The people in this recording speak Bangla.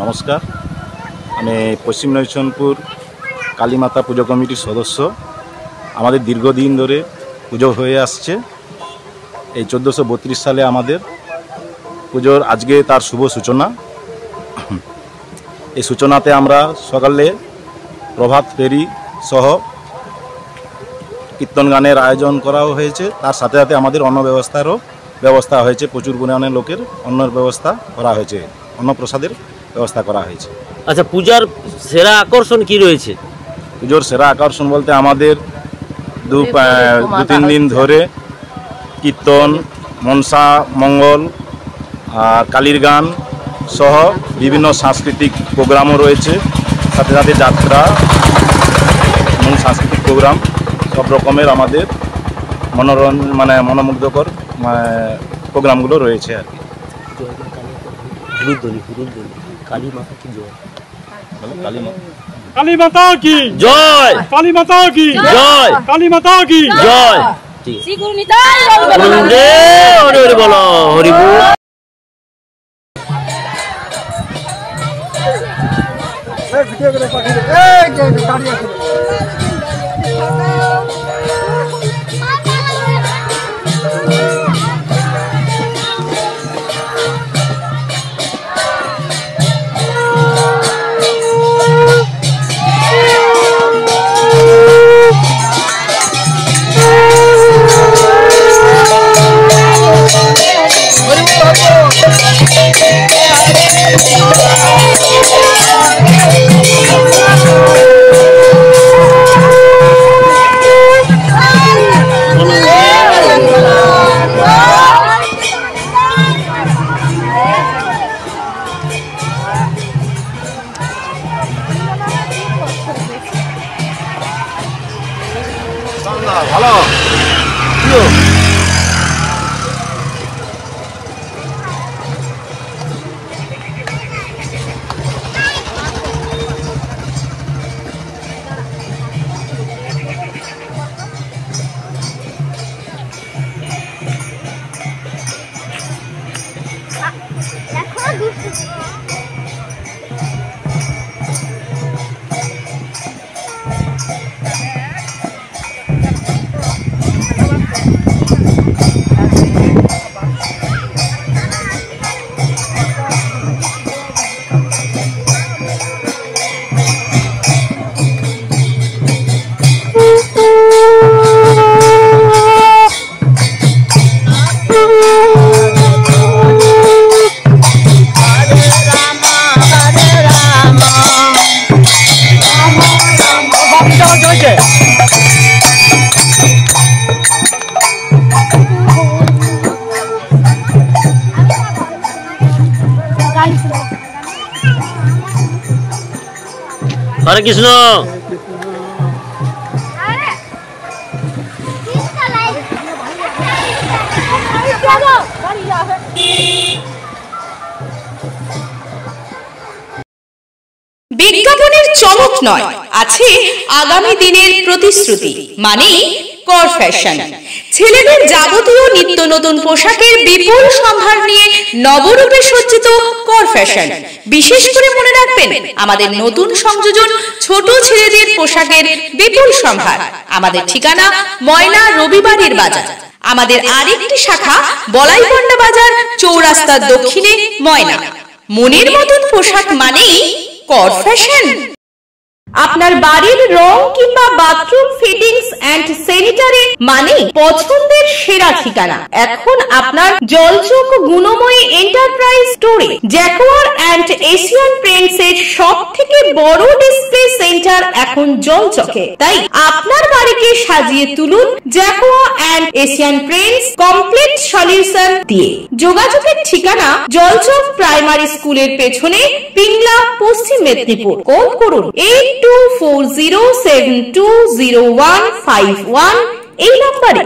নমস্কার, আমি পশ্চিম নৈশনপুর কালীমাতা পুজো কমিটির সদস্য। আমাদের দীর্ঘদিন ধরে পুজো হয়ে আসছে। এই 1432 সালে আমাদের পুজোর আজকে তার শুভ সূচনা। এই সূচনাতে আমরা সকালে প্রভাত ফেরি সহ কীর্তন গানের আয়োজন করাও হয়েছে। তার সাথে সাথে আমাদের অন্ন ব্যবস্থারও ব্যবস্থা হয়েছে। প্রচুর পরিমাণে লোকের অন্নের ব্যবস্থা করা হয়েছে, অন্নপ্রসাদের ব্যবস্থা করা হয়েছে। আচ্ছা, পূজার সেরা আকর্ষণ কি রয়েছে? পুজোর সেরা আকর্ষণ বলতে আমাদের দু তিন দিন ধরে কীর্তন, মনসা মঙ্গল আর কালীর গান সহ বিভিন্ন সাংস্কৃতিক প্রোগ্রামও রয়েছে। সাথে সাথে যাত্রা এবং সাংস্কৃতিক প্রোগ্রাম সব রকমের আমাদের মনোমুগ্ধকর প্রোগ্রামগুলো রয়েছে আর কি। কালী মাতা কি জয়, কালী মাতা কি জয়, কালী মাতা কি জয়, কালী মাতা কি জয়। শ্রী গুরু নিতাই হরি হরি বলো, হরি বল। ভালো হরে কৃষ্ণ। বিজ্ঞাপনের চমক নয়, আছে আগামী দিনের প্রতিশ্রুতি, মানে কর ফ্যাশন। ছেলেদের যাবতীয় নিত্য নতুন পোশাকের বিপুল সম্ভার নিয়ে নবরূপে সজ্জিত কর ফ্যাশন। বিশেষ করে মনে রাখবেন, আমাদের নতুন সংযোজন ছোট ছেলেদের পোশাকের বিপুল সম্ভার। আমাদের ঠিকানা ময়না রবিবারের বাজার। আমাদের আরেকটি শাখা বলাইপন্ডা বাজার, চৌরাস্তার দক্ষিণে ময়না। মনের মতন পোশাক মানেই কর ফ্যাশন। আপনার বাড়ির রং কিংবা বাথরুম ফিটিংস এন্ড স্যানিটারি মানে পছন্দের সেরা ঠিকানা এখন আপনার জলচক গুণময়ী এন্টারপ্রাইজ স্টোরে। জ্যাকোয়ার এন্ড এশিয়ান পেইন্টস এর সব থেকে বড় ডিসপ্লে সেন্টার এখন জলচকে। তাই আপনার বাড়িকে সাজিয়ে তুলুন Jaquar and Asian Paints complete solution দিয়ে। যোগাযোগের ঠিকানা জলচক প্রাইমারি স্কুলের পেছনে, পিংলা, পশ্চিম মেদিনীপুর। কল করুন 8240720151 এই নম্বরে।